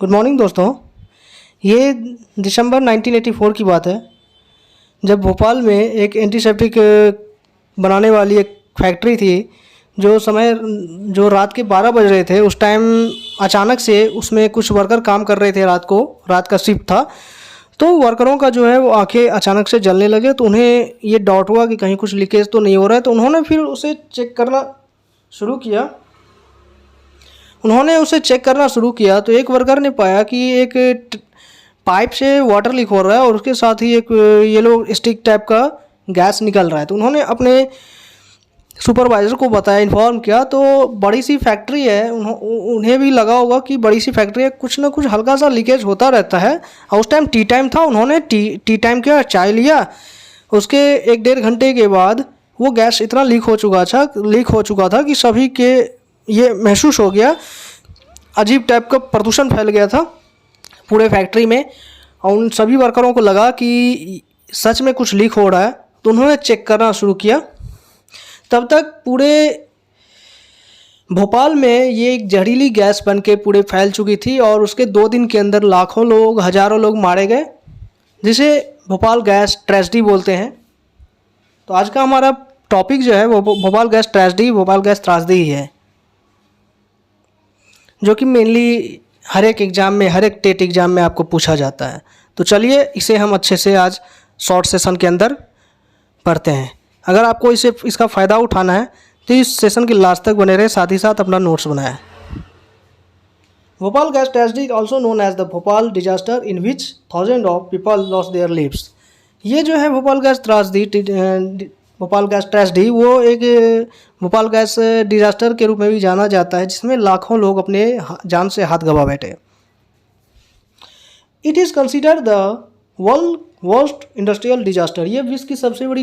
Good morning दोस्तों। ये दिसंबर 1984 की बात है, जब भोपाल में एक एंटीसेप्टिक बनाने वाली एक फैक्ट्री थी। जो रात के 12 बज रहे थे उस टाइम अचानक से उसमें कुछ वर्कर काम कर रहे थे। रात का शिफ्ट था, तो वर्करों का जो है वो आंखें अचानक से जलने लगे। तो उन्हें ये डाउट हुआ कि कहीं कुछ लीकेज तो नहीं हो रहा है। तो उन्होंने फिर उसे चेक करना शुरू किया। तो एक वर्कर ने पाया कि एक पाइप से वाटर लीक हो रहा है और उसके साथ ही एक येलो स्टिक टाइप का गैस निकल रहा है। तो उन्होंने अपने सुपरवाइज़र को बताया, इन्फॉर्म किया। तो बड़ी सी फैक्ट्री है, उन्हें भी लगा होगा कि बड़ी सी फैक्ट्री है, कुछ ना कुछ हल्का सा लीकेज होता रहता है। और उस टाइम टी टाइम था, उन्होंने टी टाइम किया, चाय लिया। उसके 1-1.5 घंटे के बाद वो गैस इतना लीक हो चुका था कि सभी के ये महसूस हो गया, अजीब टाइप का प्रदूषण फैल गया था पूरे फैक्ट्री में। और उन सभी वर्करों को लगा कि सच में कुछ लीक हो रहा है। तो उन्होंने चेक करना शुरू किया। तब तक पूरे भोपाल में ये एक जहरीली गैस बन के पूरे फैल चुकी थी और उसके 2 दिन के अंदर लाखों लोग, हजारों लोग मारे गए, जिसे भोपाल गैस ट्रेजेडी बोलते हैं। तो आज का हमारा टॉपिक जो है वो भोपाल गैस त्रासदी ही है, जो कि मेनली हर एक टेट एग्ज़ाम में आपको पूछा जाता है। तो चलिए इसे हम अच्छे से आज शॉर्ट सेशन के अंदर पढ़ते हैं। अगर आपको इसका फ़ायदा उठाना है तो इस सेशन के लास्ट तक बने रहे, साथ ही साथ अपना नोट्स बनाएं। Bhopal gas tragedy also known as the Bhopal disaster in which thousand of people lost their lives. ये जो है भोपाल गैस ट्रेजेडी वो एक भोपाल गैस डिजास्टर के रूप में भी जाना जाता है, जिसमें लाखों लोग अपने जान से हाथ गंवा बैठे। It is considered the worst industrial disaster. ये विश्व की सबसे बड़ी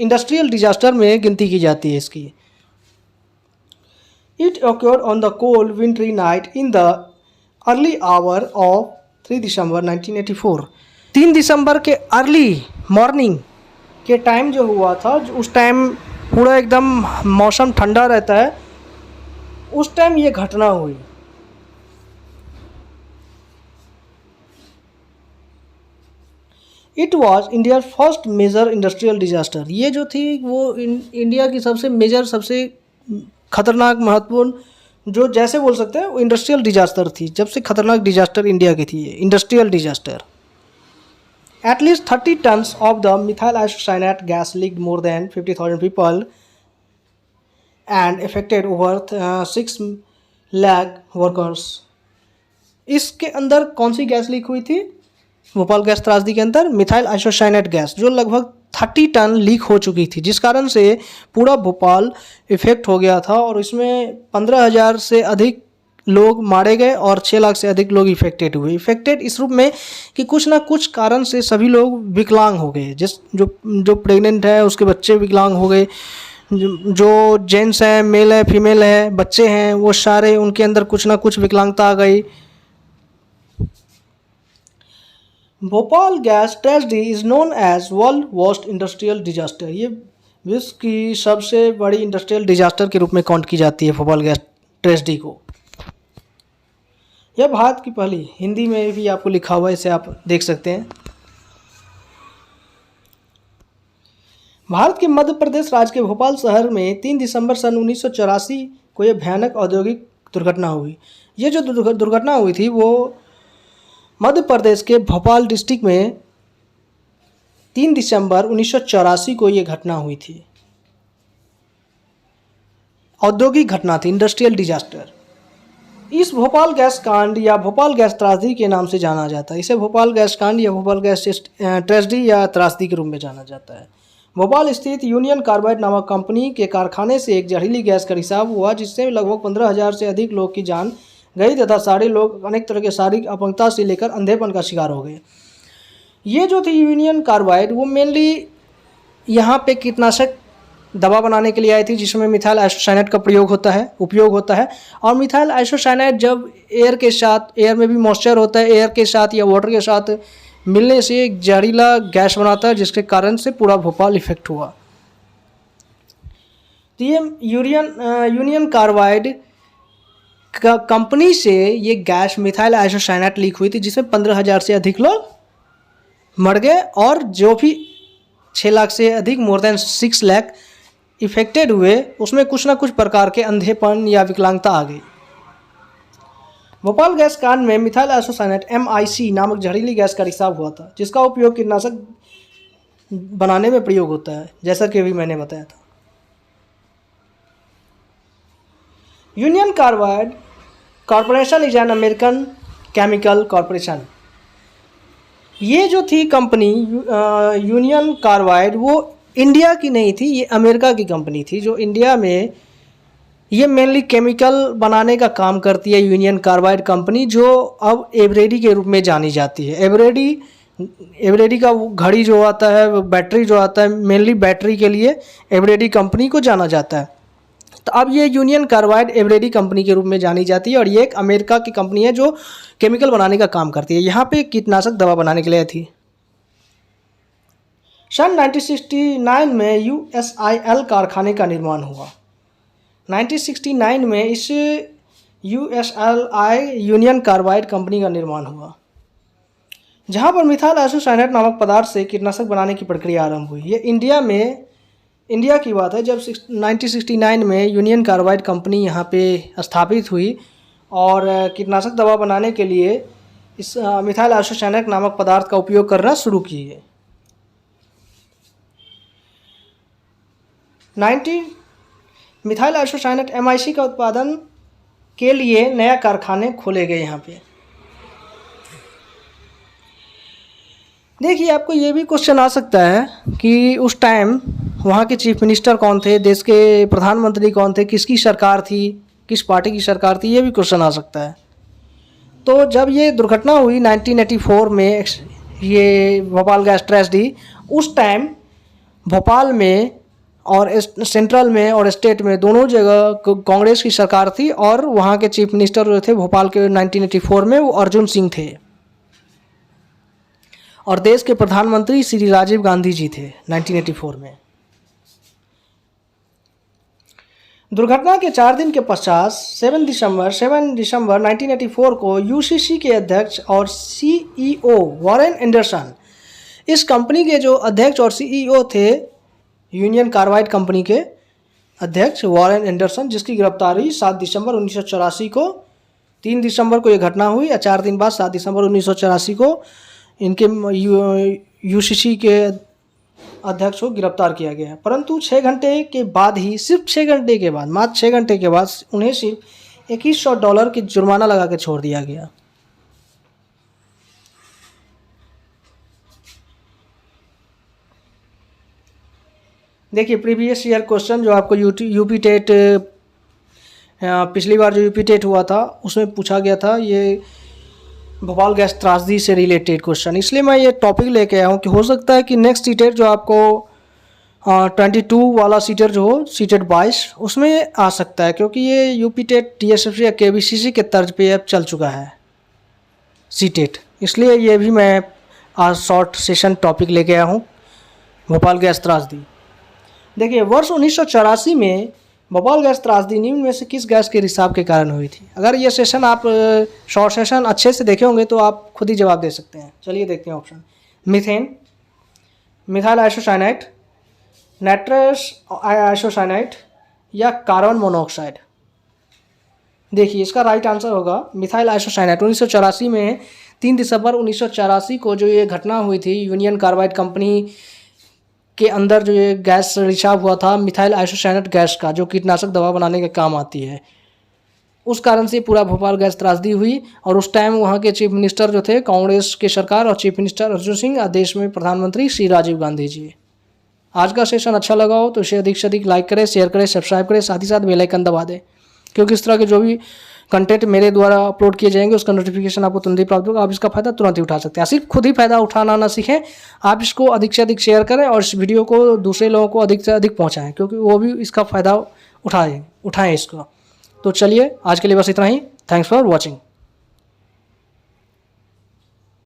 इंडस्ट्रियल डिजास्टर में गिनती की जाती है इसकी। It occurred on the cold wintery night in the early hour of 3 December 1984। 3 दिसंबर के अर्ली मॉर्निंग के टाइम जो हुआ था, उस टाइम पूरा एकदम मौसम ठंडा रहता है, उस टाइम ये घटना हुई। It was India first major industrial disaster. ये जो थी वो इंडिया की सबसे खतरनाक, महत्वपूर्ण, जो जैसे बोल सकते हैं वो इंडस्ट्रियल डिजास्टर थी। जब से खतरनाक डिजास्टर इंडिया की थी, industrial disaster. At least 30 tons of the methyl isocyanate gas leaked, more than 50,000 people and affected over 6 lakh workers। इसके अंदर कौन सी गैस लीक हुई थी भोपाल गैस त्रासदी के अंदर? मिथाइल आइसोसाइनेट गैस, जो लगभग 30 टन लीक हो चुकी थी, जिस कारण से पूरा भोपाल इफेक्ट हो गया था। और इसमें 15,000 से अधिक लोग मारे गए और 6 लाख से अधिक लोग इफेक्टेड हुए। इफेक्टेड इस रूप में कि कुछ ना कुछ कारण से सभी लोग विकलांग हो गए। जो प्रेग्नेंट है उसके बच्चे विकलांग हो गए, जो जेंट्स हैं, मेल है, फीमेल है, बच्चे हैं, वो सारे, उनके अंदर कुछ ना कुछ विकलांगता आ गई। Bhopal gas tragedy is known as world worst industrial disaster. ये विश्व की सबसे बड़ी इंडस्ट्रियल डिजास्टर के रूप में काउंट की जाती है भोपाल गैस ट्रेजेडी को। यह भारत की पहली, हिंदी में भी आपको लिखा हुआ है, इसे आप देख सकते हैं। भारत के मध्य प्रदेश राज्य के भोपाल शहर में 3 दिसंबर सन 1984 को यह भयानक औद्योगिक दुर्घटना हुई। ये जो दुर्घटना हुई थी वो मध्य प्रदेश के भोपाल डिस्ट्रिक्ट में 3 दिसंबर 1984 को ये घटना हुई थी। औद्योगिक घटना थी, इंडस्ट्रियल डिजास्टर। इस भोपाल गैस कांड या भोपाल गैस त्रासदी के नाम से जाना जाता है। इसे भोपाल गैस कांड या भोपाल गैस ट्रेजेडी या त्रासदी के रूप में जाना जाता है। भोपाल स्थित यूनियन कार्बाइड नामक कंपनी के कारखाने से एक जहरीली गैस का रिसाव हुआ, जिससे लगभग 15,000 से अधिक लोग की जान गई तथा सारे लोग अनेक तरह के शारीरिक अपंगता से लेकर अंधेपन का शिकार हो गए। ये जो थी यूनियन कार्बाइड, वो मेनली यहाँ पे कीटनाशक दवा बनाने के लिए आई थी, जिसमें मिथाइल आइसोसाइनेट का उपयोग होता है। और मिथाइल आइसोसाइनेट जब एयर में भी मॉइस्चर होता है, एयर के साथ या वाटर के साथ मिलने से एक जहरीला गैस बनाता है, जिसके कारण से पूरा भोपाल इफेक्ट हुआ। तो ये यूनियन कार्बाइड कंपनी से ये गैस मिथाइल आइसोसाइनेट लीक हुई थी, जिसमें 15,000 से अधिक लोग मर गए और जो भी 6 लाख से अधिक मोर देन 6 लाख इफेक्टेड हुए, उसमें कुछ ना कुछ प्रकार के अंधेपन या विकलांगता आ गई। भोपाल गैस कांड में मिथाइल आइसोसाइनेट MIC नामक जहरीली गैस का रिसाव हुआ था, जिसका उपयोग कीटनाशक बनाने में प्रयोग होता है, जैसा कि अभी मैंने बताया था। Union carbide corporation is an American chemical corporation. ये जो थी कंपनी यूनियन कार्बाइड, वो इंडिया की नहीं थी, ये अमेरिका की कंपनी थी, जो इंडिया में ये मेनली केमिकल बनाने का काम करती है। यूनियन कार्बाइड कंपनी, जो अब एवरेडी के रूप में जानी जाती है। एवरेडी का घड़ी जो आता है, बैटरी जो आता है, मेनली बैटरी के लिए एवरेडी कंपनी को जाना जाता है। तो अब ये यूनियन कार्बाइड एवरेडी कंपनी के रूप में जानी जाती है, और ये एक अमेरिका की कंपनी है जो केमिकल बनाने का काम करती है। यहाँ पे कीटनाशक दवा बनाने के लिए थी। सन 1969 में USIL कारखाने का निर्माण हुआ। 1969 में इस USIL यूनियन कार्बाइड कंपनी का निर्माण हुआ, जहाँ पर मिथाइल आइसोसाइनेट नामक पदार्थ से कीटनाशक बनाने की प्रक्रिया आरंभ हुई। ये इंडिया की बात है, जब 1969 में यूनियन कार्बाइड कंपनी यहाँ पे स्थापित हुई और कीटनाशक दवा बनाने के लिए इस मिथाइल आइसोसाइनेट नामक पदार्थ का उपयोग करना शुरू किए। मिथाइल आइसोसाइनेट MIC का उत्पादन के लिए नया कारखाने खोले गए यहाँ पे। देखिए, आपको ये भी क्वेश्चन आ सकता है कि उस टाइम वहाँ के चीफ मिनिस्टर कौन थे, देश के प्रधानमंत्री कौन थे, किसकी सरकार थी, किस पार्टी की सरकार थी, ये भी क्वेश्चन आ सकता है। तो जब ये दुर्घटना हुई 1984 में, ये भोपाल गैस ट्रेजेडी, उस टाइम भोपाल में और सेंट्रल में और स्टेट में दोनों जगह कांग्रेस की सरकार थी, और वहाँ के चीफ मिनिस्टर जो थे भोपाल के 1984 में, वो अर्जुन सिंह थे, और देश के प्रधानमंत्री श्री राजीव गांधी जी थे 1984 में। दुर्घटना के 4 दिन के पश्चात 7 दिसंबर 1984 को UCC के अध्यक्ष और CEO वॉरेन एंडरसन, इस कंपनी के जो अध्यक्ष और CEO थे, यूनियन कार्बाइड कंपनी के अध्यक्ष वॉरेन एंडरसन, जिसकी गिरफ्तारी 7 दिसंबर 1984 को, 3 दिसंबर को ये घटना हुई, और 4 दिन बाद 7 दिसंबर 1984 को इनके UCC के अध्यक्ष को गिरफ्तार किया गया। परंतु 6 घंटे के बाद ही, सिर्फ 6 घंटे के बाद, मात्र 6 घंटे के बाद उन्हें सिर्फ $2100 की जुर्माना लगा के छोड़ दिया गया। देखिए, प्रीवियस ईयर क्वेश्चन जो आपको यूपी टेट, पिछली बार जो यूपी टेट हुआ था उसमें पूछा गया था, ये भोपाल गैस त्रासदी से रिलेटेड क्वेश्चन, इसलिए मैं ये टॉपिक लेके आया हूँ कि हो सकता है कि नेक्स्ट सीटेट जो आपको 22 वाला सीटेट जो हो, सीटेट 22, उसमें आ सकता है, क्योंकि ये यूपी टेट TSFC या KBCC के तर्ज पे अब चल चुका है सीटेट, इसलिए ये भी मैं आज शॉर्ट सेशन टॉपिक लेके आया हूँ, भोपाल गैस त्रासदी। देखिए, वर्ष 1984 में भोपाल गैस त्रासदी निम्न में से किस गैस के रिसाव के कारण हुई थी? अगर ये सेशन आप शॉर्ट सेशन अच्छे से देखे होंगे तो आप खुद ही जवाब दे सकते हैं। चलिए देखते हैं option. Methane, methyl isocyanate, nitrous isocyanate या कार्बन मोनोऑक्साइड। देखिए, इसका राइट आंसर होगा मिथाइल आइसोसाइनेट। 1984 में 3 दिसंबर 1984 को जो ये घटना हुई थी, यूनियन कार्बाइड कंपनी के अंदर जो ये गैस रिसाव हुआ था मिथाइल आइसोसाइनेट गैस का, जो कीटनाशक दवा बनाने के काम आती है, उस कारण से पूरा भोपाल गैस त्रासदी हुई। और उस टाइम वहाँ के चीफ मिनिस्टर जो थे कांग्रेस के सरकार, और चीफ मिनिस्टर अर्जुन सिंह, और देश में प्रधानमंत्री श्री राजीव गांधी जी। आज का सेशन अच्छा लगा हो तो इसे अधिक से अधिक लाइक करें, शेयर करें, सब्सक्राइब करें, साथ ही साथ बेल आइकन दबा दें, क्योंकि इस तरह के जो भी कंटेंट मेरे द्वारा अपलोड किए जाएंगे उसका नोटिफिकेशन आपको तुरंत ही प्राप्त होगा। आप इसका फायदा तुरंत ही उठा सकते हैं। सिर्फ खुद ही फायदा उठाना ना सीखें, आप इसको अधिक से अधिक शेयर करें और इस वीडियो को दूसरे लोगों को अधिक से अधिक पहुंचाएं, क्योंकि वो भी इसका फ़ायदा उठाएं इसका। तो चलिए, आज के लिए बस इतना ही। Thanks for watching.